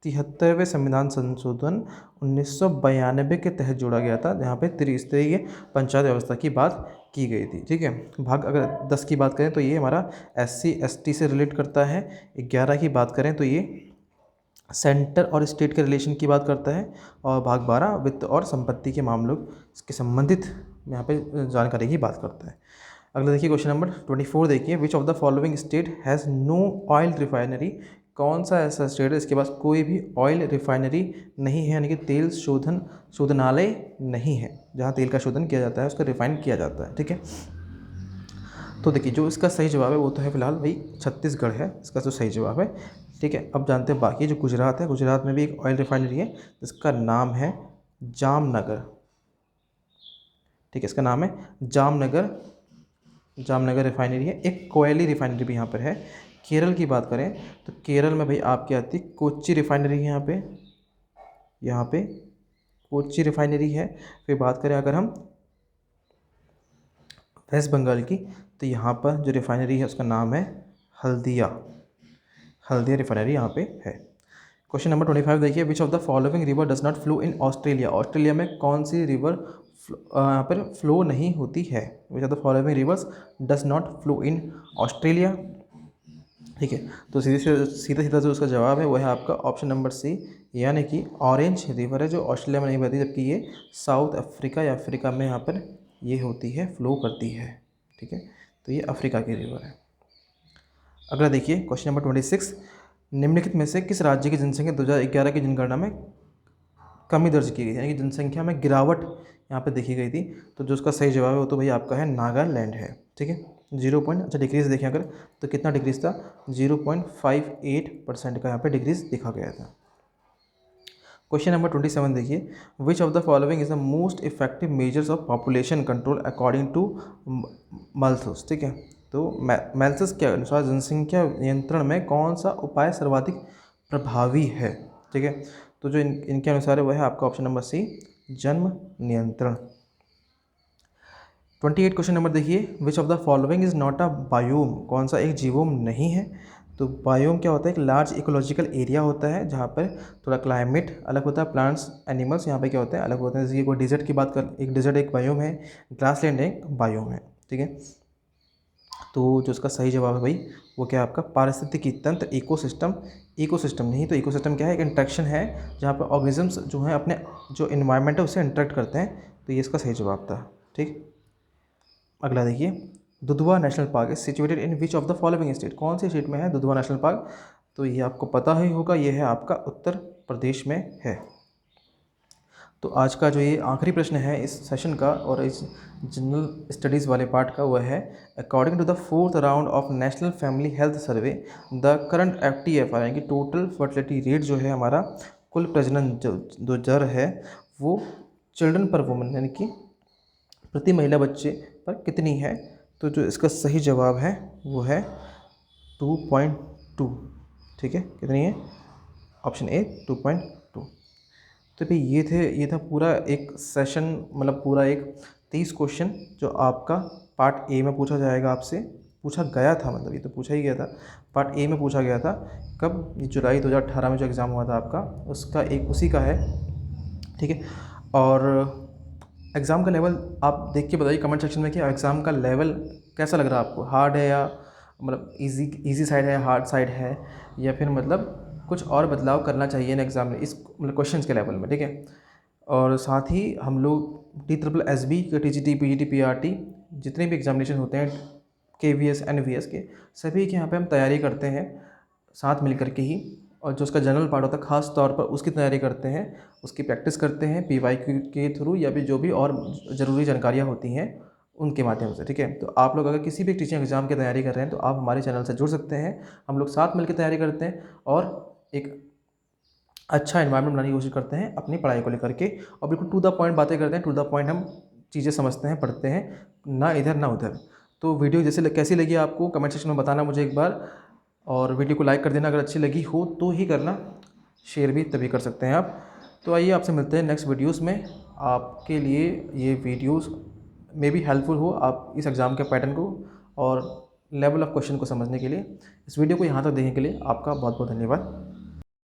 73वें संविधान संशोधन 1992 के तहत जोड़ा गया था, जहाँ पे त्रिस्तरीय पंचायत व्यवस्था की बात की गई थी। ठीक है, भाग अगर 10 की बात करें तो ये हमारा SC ST से रिलेट करता है, 11 की बात करें तो ये सेंटर और स्टेट के रिलेशन की बात करता है, और भाग 12 वित्त और संपत्ति के मामलों के संबंधित यहाँ पे जानकारी की बात करता है। अगला देखिए, क्वेश्चन नंबर 24 देखिए, which of the following state has no oil refinery. कौन सा ऐसा स्टेट है इसके पास कोई भी ऑयल रिफाइनरी नहीं है, यानी कि तेल शोधनालय नहीं है, जहाँ तेल का शोधन किया जाता है उसका रिफाइन किया जाता है। ठीक है, तो देखिए जो इसका सही जवाब है वो तो है फिलहाल भाई छत्तीसगढ़ है इसका जो सही जवाब है। ठीक है, अब जानते हैं बाकी जो गुजरात है, गुजरात में भी एक ऑयल रिफाइनरी है जिसका नाम है जामनगर। ठीक है, इसका नाम है जामनगर रिफाइनरी है। एक कोयली रिफाइनरी भी यहाँ पर है। केरल की बात करें तो केरल में भाई आपकी आती है कोच्चि रिफाइनरी है, यहाँ पे कोच्चि रिफाइनरी है। फिर बात करें अगर हम वेस्ट बंगाल की, तो यहाँ पर जो रिफाइनरी है उसका नाम है हल्दिया रिफाइनरी यहाँ पे है। क्वेश्चन नंबर 25 देखिए, which of the following river does not flow in Australia. Australia में कौन सी रिवर यहाँ पर फ्लो नहीं होती है, विच of the following rivers does not flow in Australia. ठीक है, तो सीधा जो उसका जवाब है वो है आपका ऑप्शन नंबर सी, यानी कि ऑरेंज रिवर है जो ऑस्ट्रेलिया में नहीं बहती, जबकि ये साउथ अफ्रीका या अफ्रीका में यहाँ पर ये होती है, फ्लो करती है। ठीक है, तो ये अफ्रीका की रिवर है। अगला देखिए, क्वेश्चन नंबर 26, निम्नलिखित में से किस राज्य की जनसंख्या 2011 की जनगणना में कमी दर्ज की गई, यानी कि जनसंख्या में गिरावट यहाँ पे देखी गई थी, तो जो उसका सही जवाब है वो तो भाई आपका है नागालैंड है। ठीक है, 0 अच्छा डिक्रीज देखें अगर तो कितना डिक्रीज था, 0.58% का यहाँ पे डिक्रीज देखा गया था। क्वेश्चन नंबर 27 देखिए, which of the following is the most effective measures of population control according to Malthus. ठीक है, तो माल्थस के अनुसार जनसंख्या नियंत्रण में कौन सा उपाय सर्वाधिक प्रभावी है। ठीक है, तो जो इनके अनुसार है वह है आपका ऑप्शन नंबर सी, जन्म नियंत्रण। 28 क्वेश्चन नंबर देखिए, which of the following is not a biome, कौन सा एक जीवोम नहीं है। तो बायोम क्या होता है, एक लार्ज इकोलॉजिकल एरिया होता है जहाँ पर थोड़ा क्लाइमेट अलग होता है, प्लांट्स एनिमल्स यहाँ पे क्या होते हैं अलग होते हैं। जैसे कोई डिजर्ट की बात कर, एक डिजर्ट एक बायोम है, ग्रासलैंड एक बायोम है, ठीक है। तो जो इसका सही जवाब है भाई वो क्या है आपका, पारिस्थितिकी तंत्र, इकोसिस्टम। इकोसिस्टम नहीं तो इकोसिस्टम क्या है, एक इंट्रैक्शन है जहाँ पर ऑर्गेनिजम्स जो हैं अपने जो इन्वायरमेंट है उससे इंटरेक्ट करते हैं। तो ये इसका सही जवाब था, ठीक। अगला देखिए, Dudhwa national park is situated in which of the following state, कौन से स्टेट में है दुधवा नेशनल पार्क। तो ये आपको पता ही होगा, ये है आपका उत्तर प्रदेश में है। तो आज का जो ये आखिरी प्रश्न है इस सेशन का और इस जनरल स्टडीज़ वाले पार्ट का, वह है according to the 4th round of national family health survey the current FTFR यानी कि टोटल फर्टिलिटी रेट जो है हमारा, कुल प्रजनन जो दर है वो चिल्ड्रन पर वुमन यानी कि प्रति महिला बच्चे पर कितनी है। तो जो इसका सही जवाब है वो है 2.2, ठीक है। कितनी है, ऑप्शन ए 2.2। तो भाई ये था पूरा एक सेशन, मतलब पूरा एक 30 क्वेश्चन जो आपका पार्ट ए में पूछा जाएगा आपसे, पूछा गया था, मतलब ये तो पूछा ही गया था, पार्ट ए में पूछा गया था। कब, जुलाई 2018 में जो एग्ज़ाम हुआ था आपका, उसका एक उसी का है, ठीक है। और एग्ज़ाम का लेवल आप देख के बताइए कमेंट सेक्शन में कि एग्ज़ाम का लेवल कैसा लग रहा है आपको, हार्ड है या मतलब इजी साइड है, हार्ड साइड है, या फिर मतलब कुछ और बदलाव करना चाहिए ना एग्ज़ाम में इस मतलब क्वेश्चंस के लेवल में, ठीक है। और साथ ही हम लोग TSSB के TGT PGT PRT जितने भी एग्जामिनेशन होते हैं KVS NVS के, सभी के यहाँ पे हम तैयारी करते हैं साथ मिल कर के ही। और जो उसका जनरल पार्ट होता है ख़ास तौर पर उसकी तैयारी करते हैं, उसकी प्रैक्टिस करते हैं PYQ के थ्रू या भी जो भी और ज़रूरी जानकारियाँ होती हैं उनके माध्यम से, ठीक है। तो आप लोग अगर किसी भी टीचिंग एग्ज़ाम की तैयारी कर रहे हैं तो आप हमारे चैनल से जुड़ सकते हैं, हम लोग साथ मिलकर तैयारी करते हैं और एक अच्छा एनवायरनमेंट बनाने की कोशिश करते हैं अपनी पढ़ाई को लेकर के, और बिल्कुल टू द पॉइंट बातें करते हैं, टू द पॉइंट हम चीज़ें समझते हैं, पढ़ते हैं, ना इधर ना उधर। तो वीडियो जैसे कैसी लगी आपको कमेंट सेक्शन में बताना मुझे एक बार, और वीडियो को लाइक कर देना अगर अच्छी लगी हो तो ही करना, शेयर भी तभी कर सकते हैं आप। तो आइए आपसे मिलते हैं नेक्स्ट वीडियोज़ में। आपके लिए ये वीडियोज़ में भी हेल्पफुल हो आप इस एग्ज़ाम के पैटर्न को और लेवल ऑफ क्वेश्चन को समझने के लिए। इस वीडियो को यहाँ तक देखने के लिए आपका बहुत बहुत धन्यवाद।